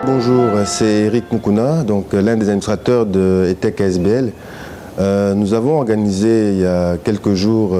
bonjour, c'est Eric Moukouna, donc l'un des administrateurs de ETEC ASBL. Nous avons organisé il y a quelques jours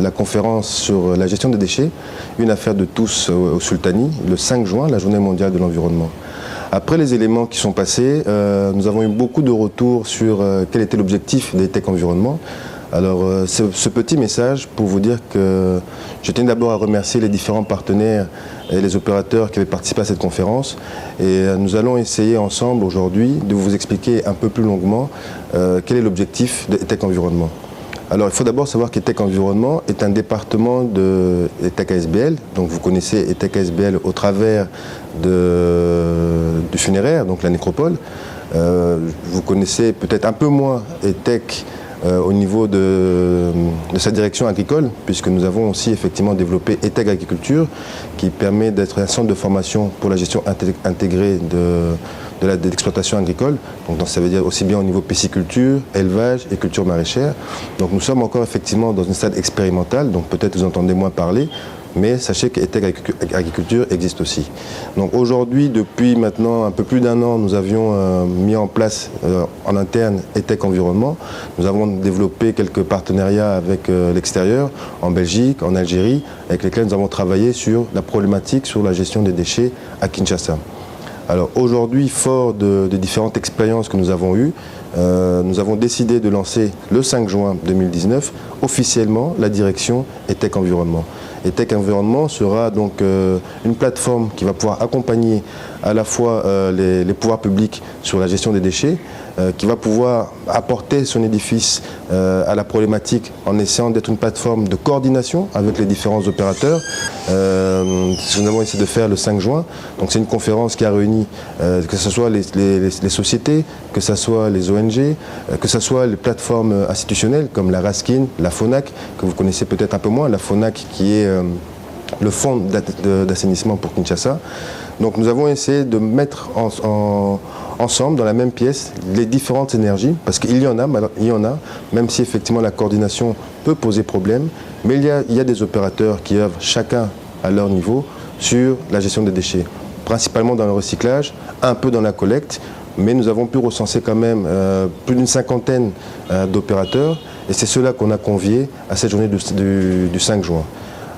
la conférence sur la gestion des déchets, une affaire de tous au Sultani, le 5 juin, la journée mondiale de l'environnement. Après les éléments qui sont passés, nous avons eu beaucoup de retours sur quel était l'objectif d'ETEC Environnement. Alors, ce petit message pour vous dire que je tiens d'abord à remercier les différents partenaires et les opérateurs qui avaient participé à cette conférence. Et nous allons essayer ensemble aujourd'hui de vous expliquer un peu plus longuement quel est l'objectif d'ETEC Environnement. Alors, il faut d'abord savoir qu'ETEC Environnement est un département de ETEC ASBL. Donc, vous connaissez ETEC ASBL au travers du funéraire, donc la nécropole. Vous connaissez peut-être un peu moins ETEC au niveau de sa direction agricole, puisque nous avons aussi effectivement développé ETEC Agriculture, qui permet d'être un centre de formation pour la gestion intégrée de l'exploitation agricole. Donc ça veut dire aussi bien au niveau pisciculture, élevage et culture maraîchère. Donc nous sommes encore effectivement dans une stade expérimentale, donc peut-être vous entendez moins parler, mais sachez qu'ETEC Agriculture existe aussi. Donc aujourd'hui, depuis maintenant un peu plus d'un an, nous avions mis en place en interne ETEC Environnement. Nous avons développé quelques partenariats avec l'extérieur, en Belgique, en Algérie, avec lesquels nous avons travaillé sur la problématique sur la gestion des déchets à Kinshasa. Alors aujourd'hui, fort des différentes expériences que nous avons eues, nous avons décidé de lancer le 5 juin 2019 officiellement la direction ETEC Environnement. ETEC Environnement sera donc une plateforme qui va pouvoir accompagner à la fois les pouvoirs publics sur la gestion des déchets, qui va pouvoir apporter son édifice à la problématique en essayant d'être une plateforme de coordination avec les différents opérateurs. Ce que nous avons essayé de faire le 5 juin. Donc c'est une conférence qui a réuni que ce soit les sociétés, que ce soit les ONG, que ce soit les plateformes institutionnelles comme la Raskin, la FONAC, que vous connaissez peut-être un peu moins, la FONAC qui est le fonds d'assainissement pour Kinshasa. Donc nous avons essayé de mettre ensemble, dans la même pièce, les différentes énergies, parce qu'il y en a, même si effectivement la coordination peut poser problème, mais il y a des opérateurs qui œuvrent chacun à leur niveau sur la gestion des déchets, principalement dans le recyclage, un peu dans la collecte, mais nous avons pu recenser quand même plus d'une cinquantaine d'opérateurs, et c'est ceux-là qu'on a conviés à cette journée du 5 juin.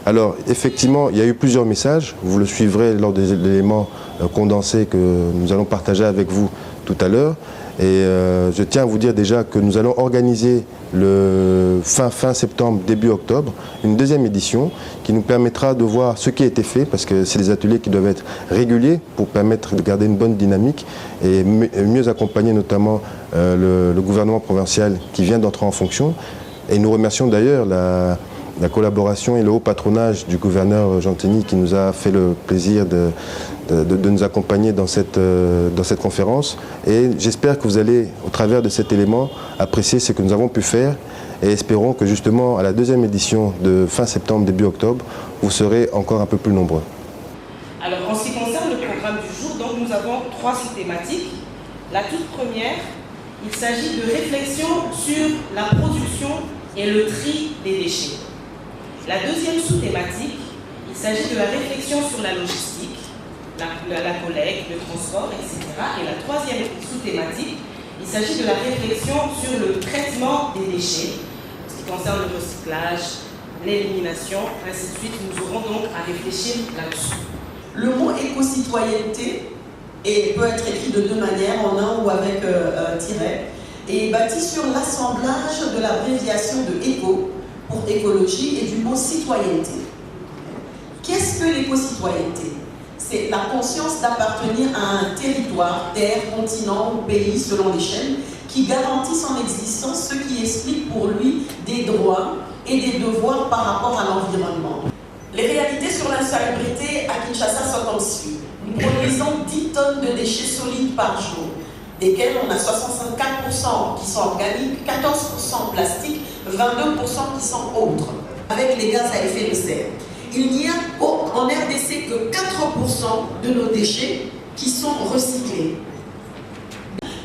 Alors, effectivement, il y a eu plusieurs messages. Vous le suivrez lors des éléments condensés que nous allons partager avec vous tout à l'heure. Et je tiens à vous dire déjà que nous allons organiser le fin septembre, début octobre, une deuxième édition qui nous permettra de voir ce qui a été fait, parce que c'est des ateliers qui doivent être réguliers pour permettre de garder une bonne dynamique et mieux accompagner notamment le gouvernement provincial qui vient d'entrer en fonction. Et nous remercions d'ailleurs la collaboration et le haut patronage du gouverneur Gentini qui nous a fait le plaisir de nous accompagner dans cette conférence. Et j'espère que vous allez, au travers de cet élément, apprécier ce que nous avons pu faire et espérons que justement à la deuxième édition de fin septembre, début octobre, vous serez encore un peu plus nombreux. Alors en ce qui concerne le programme du jour, donc, nous avons 3 sous-thématiques. La toute première, il s'agit de réflexion sur la production et le tri des déchets. La deuxième sous-thématique, il s'agit de la réflexion sur la logistique, la collecte, le transport, etc. Et la troisième sous-thématique, il s'agit de la réflexion sur le traitement des déchets, ce qui concerne le recyclage, l'élimination, ainsi de suite. Nous aurons donc à réfléchir là-dessus. Le mot éco-citoyenneté peut être écrit de deux manières, en un ou avec un tiret, et est bâti sur l'assemblage de l'abréviation de éco pour écologie et du mot citoyenneté. Qu'est-ce que l'éco-citoyenneté? C'est la conscience d'appartenir à un territoire, terre, continent ou pays selon l'échelle, qui garantit son existence, ce qui explique pour lui des droits et des devoirs par rapport à l'environnement. Les réalités sur l'insalubrité à Kinshasa sont comme suit. Nous produisons 10 tonnes de déchets solides par jour, desquels on a 64% qui sont organiques, 14% plastiques, 22% qui sont autres, avec les gaz à effet de serre. Il n'y a en RDC que 4% de nos déchets qui sont recyclés.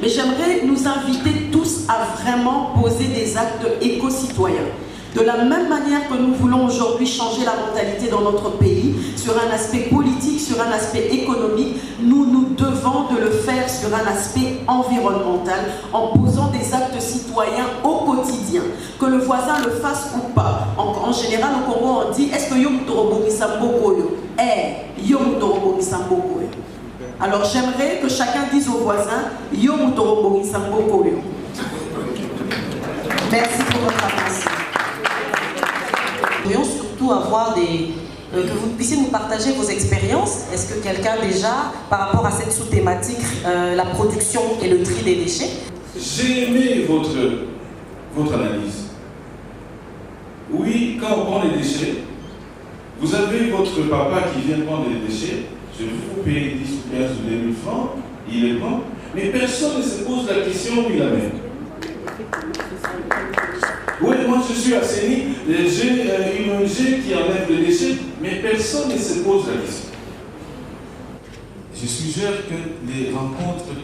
Mais j'aimerais nous inviter tous à vraiment poser des actes éco-citoyens. De la même manière que nous voulons aujourd'hui changer la mentalité dans notre pays, sur un aspect politique, sur un aspect économique. Nous devons de le faire sur un aspect environnemental, en posant des actes citoyens au quotidien. Que le voisin le fasse ou pas. En général, au Congo, on dit, est-ce que Yom Torobo Sambokoyo? Yom Torobo Sambokoyo. Alors j'aimerais que chacun dise au voisin, Yom Torobo Sambokoyo. Merci pour votre attention. Nous pourrions surtout avoir que vous puissiez nous partager vos expériences. Est-ce que quelqu'un déjà, par rapport à cette sous-thématique, la production et le tri des déchets? J'ai aimé votre analyse. Oui, quand on prend les déchets, vous avez votre papa qui vient prendre les déchets, je vais vous payer 10 ou 15 ou 20 000 francs, il les prend, mais personne ne se pose la question où il amène. Oui, moi je suis à Séni, j'ai une ONG qui enlève les déchets, mais personne ne se pose la question. Je suggère que les rencontres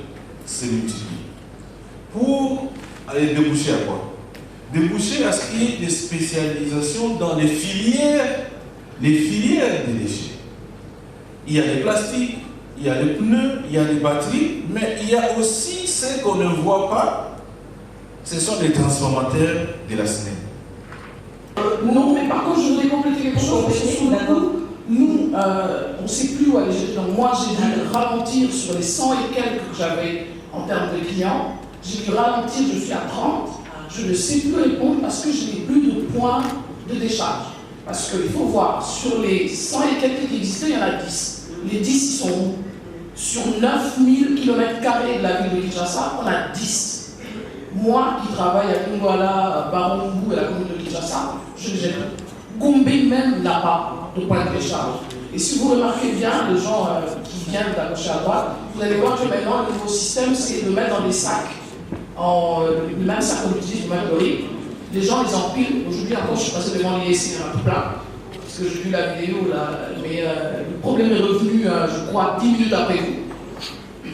se multiplient. Pour aller déboucher à quoi? Déboucher à ce qu'il y ait des spécialisations dans les filières des déchets. Il y a des plastiques, il y a des pneus, il y a des batteries, mais il y a aussi ce qu'on ne voit pas. Ce sont les transformateurs de la SNEL. Non, mais par contre, je voudrais compléter quelque chose. Parce que sur le coup, nous, on ne sait plus où aller. Donc moi, j'ai dû ralentir sur les 100 et quelques que j'avais en termes de clients. J'ai dû ralentir, je suis à 30. Je ne sais plus répondre parce que je n'ai plus de points de décharge. Parce qu'il faut voir, sur les 100 et quelques qui existaient, il y en a 10. Les 10, ils sont où? Sur 9000 km² de la ville de Kinshasa, on a 10. Moi qui travaille à Kungwala, Barumbu et la commune de Kinshasa, je les gère. Gombe même n'a pas de point de décharge. Et si vous remarquez bien, les gens qui viennent de gauche à droite, vous allez voir que maintenant le nouveau système, c'est de mettre dans des sacs. Le même sac qu'on utilise, le même lorry. Les gens les empilent. Aujourd'hui encore, je suis passé devant l'ISC, il y en a tout plein. Parce que j'ai vu la vidéo là, mais le problème est revenu, je crois, 10 minutes après vous.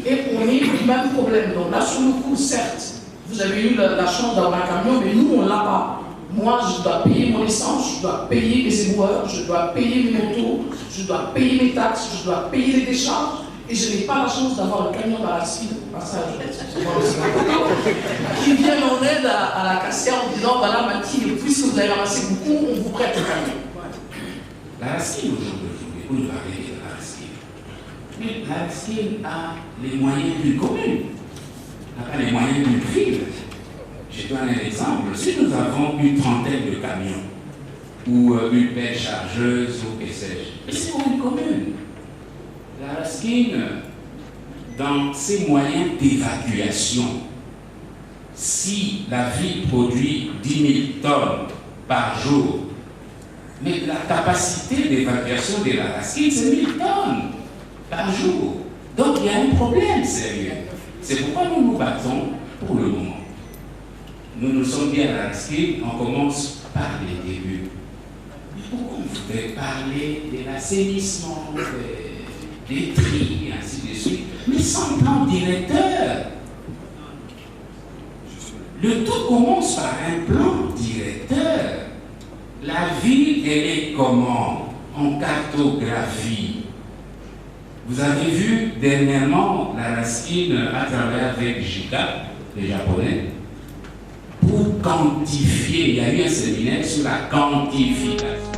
Et on est du même problème. Donc là, sur le coup, certes, vous avez eu la chance d'avoir un camion, mais nous, on ne l'a pas. Moi, je dois payer mon essence, je dois payer mes éboueurs, je dois payer mes motos, je dois payer mes taxes, je dois payer les décharges, et je n'ai pas la chance d'avoir le camion dans la suite au passage. Qui vient en aide à la caissière en disant, voilà, Mathilde, puisque vous avez ramassé beaucoup, on vous prête le camion. La RASKIL aujourd'hui, vous parlez de la RASKIL. Mais la RASKIL a les moyens d'une commune, n'a pas les moyens d'une ville. Je donne un exemple. Si nous avons une trentaine de camions, ou une pelle chargeuse, ou que sais-je, c'est pour une commune. La RASKIL, dans ses moyens d'évacuation, si la ville produit 10 000 tonnes par jour, mais la capacité d'évacuation de la RASKIL, c'est 1000 tonnes par jour. Donc il y a un problème sérieux. C'est pourquoi nous nous battons pour le moment. Nous sommes bien à la RASKIL, on commence par les débuts. Mais pourquoi on voudrait parler de l'assainissement, des tris, et ainsi de suite, mais sans plan directeur? Le tout commence par un plan directeur. La ville, elle est comment? En cartographie. Vous avez vu dernièrement la RASKIL à travers avec JICA, les Japonais, pour quantifier. Il y a eu un séminaire sur la quantification